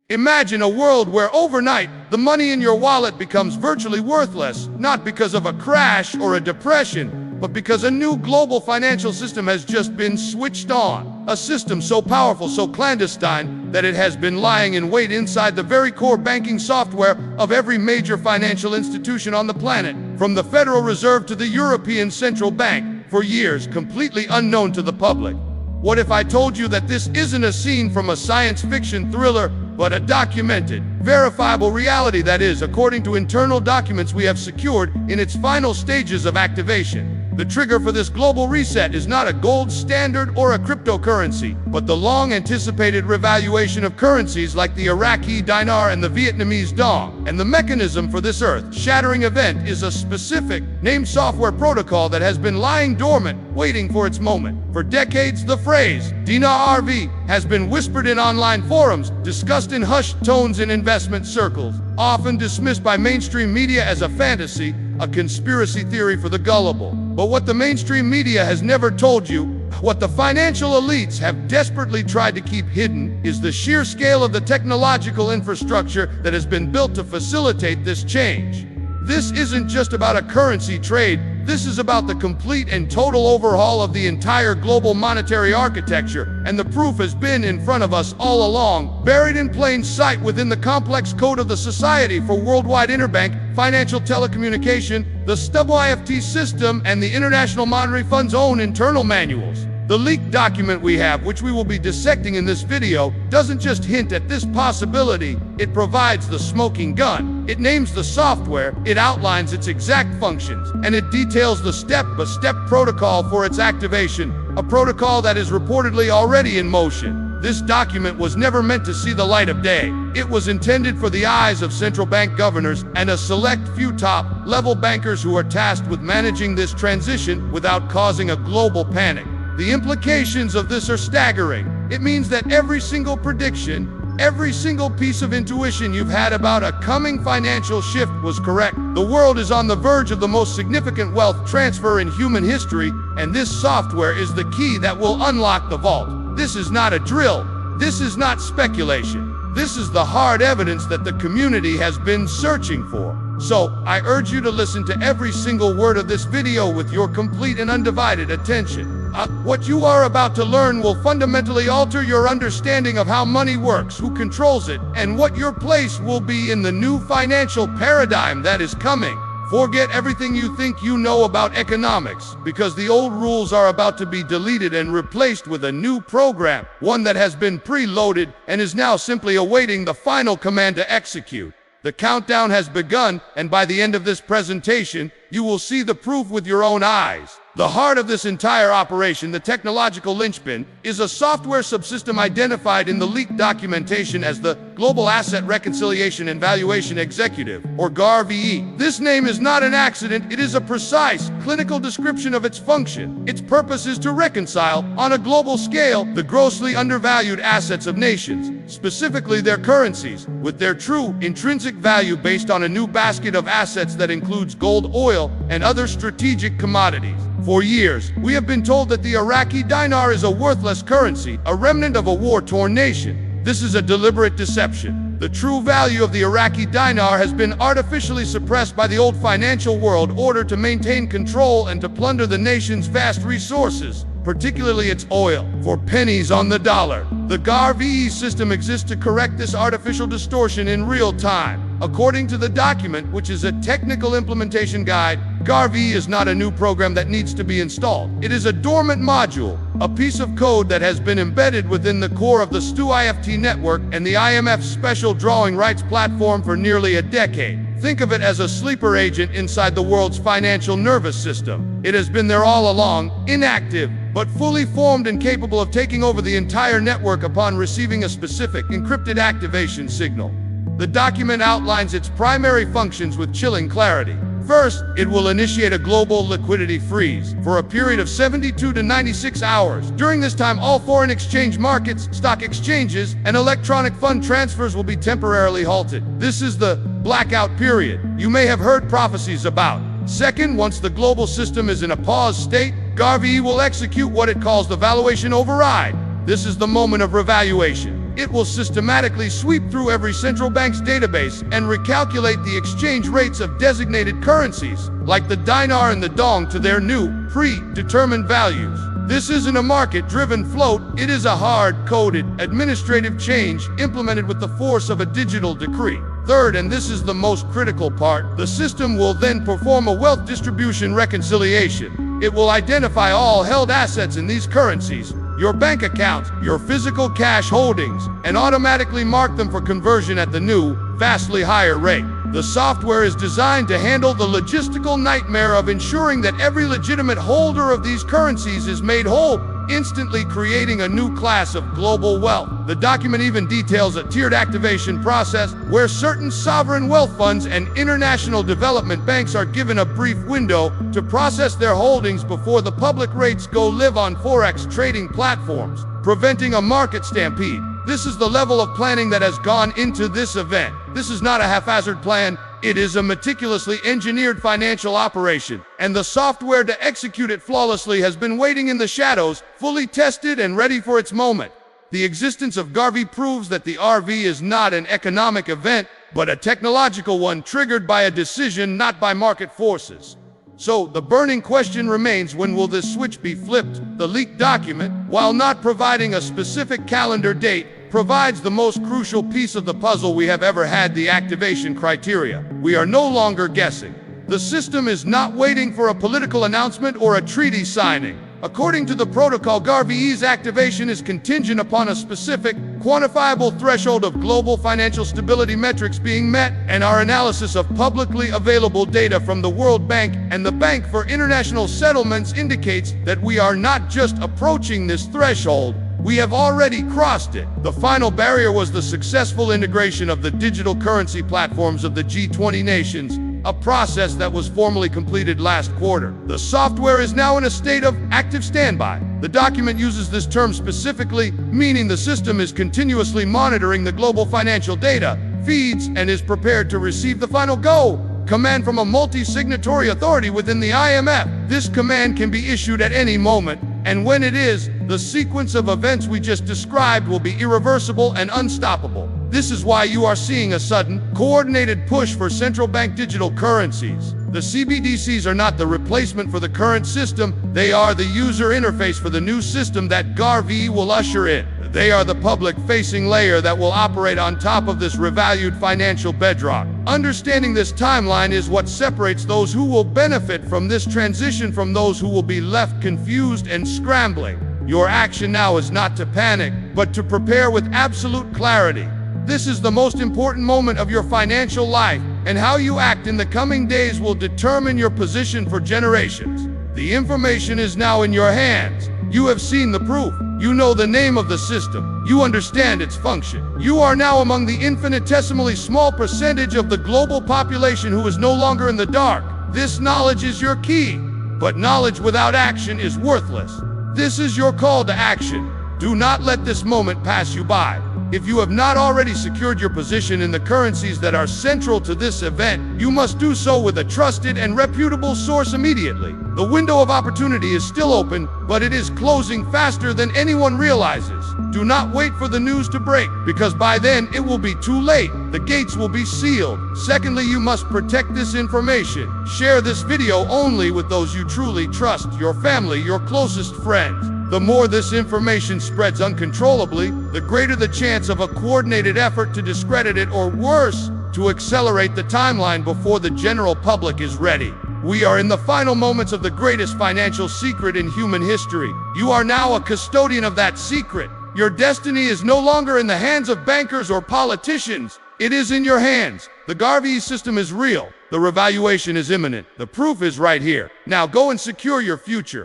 Imagine a world where overnight, the money in your wallet becomes virtually worthless, not because of a crash or a depression, but because a new global financial system has just been switched on. A system so powerful, so clandestine, that it has been lying in wait inside the very core banking software of every major financial institution on the planet, from the Federal Reserve to the European Central Bank, for years completely unknown to the public. What if I told you that this isn't a scene from a science fiction thriller, but a documented, verifiable reality that is, according to internal documents we have secured, in its final stages of activation? The trigger for this global reset is not a gold standard or a cryptocurrency, but the long-anticipated revaluation of currencies like the Iraqi dinar and the Vietnamese dong. And the mechanism for this earth-shattering event is a specific, named software protocol that has been lying dormant, waiting for its moment. For decades, the phrase, Dinar GARV-E, has been whispered in online forums, discussed in hushed tones in investment circles, often dismissed by mainstream media as a fantasy, a conspiracy theory for the gullible. But what the mainstream media has never told you, what the financial elites have desperately tried to keep hidden, is the sheer scale of the technological infrastructure that has been built to facilitate this change. This isn't just about a currency trade. This is about the complete and total overhaul of the entire global monetary architecture, and the proof has been in front of us all along, buried in plain sight within the complex code of the Society for Worldwide Interbank Financial Telecommunication, the stubble IFT system, and the International Monetary Fund's own internal manuals. The leaked document we have, which we will be dissecting in this video, doesn't just hint at this possibility, it provides the smoking gun. It names the software, it outlines its exact functions, and it details the step-by-step protocol for its activation, a protocol that is reportedly already in motion. This document was never meant to see the light of day. It was intended for the eyes of central bank governors and a select few top-level bankers who are tasked with managing this transition without causing a global panic. The implications of this are staggering. It means that every single prediction, every single piece of intuition you've had about a coming financial shift was correct. The world is on the verge of the most significant wealth transfer in human history, and this software is the key that will unlock the vault. This is not a drill. This is not speculation. This is the hard evidence that the community has been searching for. So, I urge you to listen to every single word of this video with your complete and undivided attention. What you are about to learn will fundamentally alter your understanding of how money works, who controls it, and what your place will be in the new financial paradigm that is coming. Forget everything you think you know about economics, because the old rules are about to be deleted and replaced with a new program, one that has been preloaded and is now simply awaiting the final command to execute. The countdown has begun, and by the end of this presentation, you will see the proof with your own eyes. The heart of this entire operation, the technological linchpin, is a software subsystem identified in the leaked documentation as the Global Asset Reconciliation and Valuation Executive, or GARV-E. This name is not an accident. It is a precise, clinical description of its function. Its purpose is to reconcile, on a global scale, the grossly undervalued assets of nations, specifically their currencies, with their true, intrinsic value based on a new basket of assets that includes gold, oil, and other strategic commodities. For years, we have been told that the Iraqi dinar is a worthless currency, a remnant of a war-torn nation. This is a deliberate deception. The true value of the Iraqi dinar has been artificially suppressed by the old financial world order to maintain control and to plunder the nation's vast resources, particularly its oil, for pennies on the dollar. The GARV-E system exists to correct this artificial distortion in real time. According to the document, which is a technical implementation guide, GARV-E is not a new program that needs to be installed. It is a dormant module, a piece of code that has been embedded within the core of the STU-IFT network and the IMF's special drawing rights platform for nearly a decade. Think of it as a sleeper agent inside the world's financial nervous system. It has been there all along, inactive, but fully formed and capable of taking over the entire network upon receiving a specific encrypted activation signal. The document outlines its primary functions with chilling clarity. First, it will initiate a global liquidity freeze for a period of 72 to 96 hours. During this time, all foreign exchange markets, stock exchanges, and electronic fund transfers will be temporarily halted. This is the blackout period you may have heard prophecies about. Second, once the global system is in a pause state, GARV-E will execute what it calls the valuation override. This is the moment of revaluation. It will systematically sweep through every central bank's database and recalculate the exchange rates of designated currencies, like the dinar and the dong, to their new, predetermined values. This isn't a market-driven float, it is a hard-coded, administrative change implemented with the force of a digital decree. Third, and this is the most critical part, the system will then perform a wealth distribution reconciliation. It will identify all held assets in these currencies, your bank accounts, your physical cash holdings, and automatically mark them for conversion at the new, vastly higher rate. The software is designed to handle the logistical nightmare of ensuring that every legitimate holder of these currencies is made whole, instantly creating a new class of global wealth. The document even details a tiered activation process where certain sovereign wealth funds and international development banks are given a brief window to process their holdings before the public rates go live on Forex trading platforms, preventing a market stampede. This is the level of planning that has gone into this event. This is not a haphazard plan. It is a meticulously engineered financial operation, and the software to execute it flawlessly has been waiting in the shadows, fully tested and ready for its moment. The existence of GARV-E proves that the RV is not an economic event, but a technological one triggered by a decision, not by market forces. So, the burning question remains: when will this switch be flipped? The leaked document, while not providing a specific calendar date, provides the most crucial piece of the puzzle we have ever had: the activation criteria. We are no longer guessing. The system is not waiting for a political announcement or a treaty signing. According to the protocol, GARV-E's activation is contingent upon a specific, quantifiable threshold of global financial stability metrics being met, and our analysis of publicly available data from the World Bank and the Bank for International Settlements indicates that we are not just approaching this threshold, we have already crossed it. The final barrier was the successful integration of the digital currency platforms of the G20 nations, a process that was formally completed last quarter. The software is now in a state of active standby. The document uses this term specifically, meaning the system is continuously monitoring the global financial data, feeds, and is prepared to receive the final go command from a multi-signatory authority within the IMF. This command can be issued at any moment, and when it is, the sequence of events we just described will be irreversible and unstoppable. This is why you are seeing a sudden, coordinated push for central bank digital currencies. The CBDCs are not the replacement for the current system, they are the user interface for the new system that GARV-E will usher in. They are the public-facing layer that will operate on top of this revalued financial bedrock. Understanding this timeline is what separates those who will benefit from this transition from those who will be left confused and scrambling. Your action now is not to panic, but to prepare with absolute clarity. This is the most important moment of your financial life, and how you act in the coming days will determine your position for generations. The information is now in your hands. You have seen the proof. You know the name of the system. You understand its function. You are now among the infinitesimally small percentage of the global population who is no longer in the dark. This knowledge is your key, but knowledge without action is worthless. This is your call to action. Do not let this moment pass you by. If you have not already secured your position in the currencies that are central to this event, you must do so with a trusted and reputable source immediately. The window of opportunity is still open, but it is closing faster than anyone realizes. Do not wait for the news to break, because by then it will be too late. The gates will be sealed. Secondly, you must protect this information. Share this video only with those you truly trust, your family, your closest friends. The more this information spreads uncontrollably, the greater the chance of a coordinated effort to discredit it, or worse, to accelerate the timeline before the general public is ready. We are in the final moments of the greatest financial secret in human history. You are now a custodian of that secret. Your destiny is no longer in the hands of bankers or politicians. It is in your hands. The GARV-E system is real. The revaluation is imminent. The proof is right here. Now go and secure your future.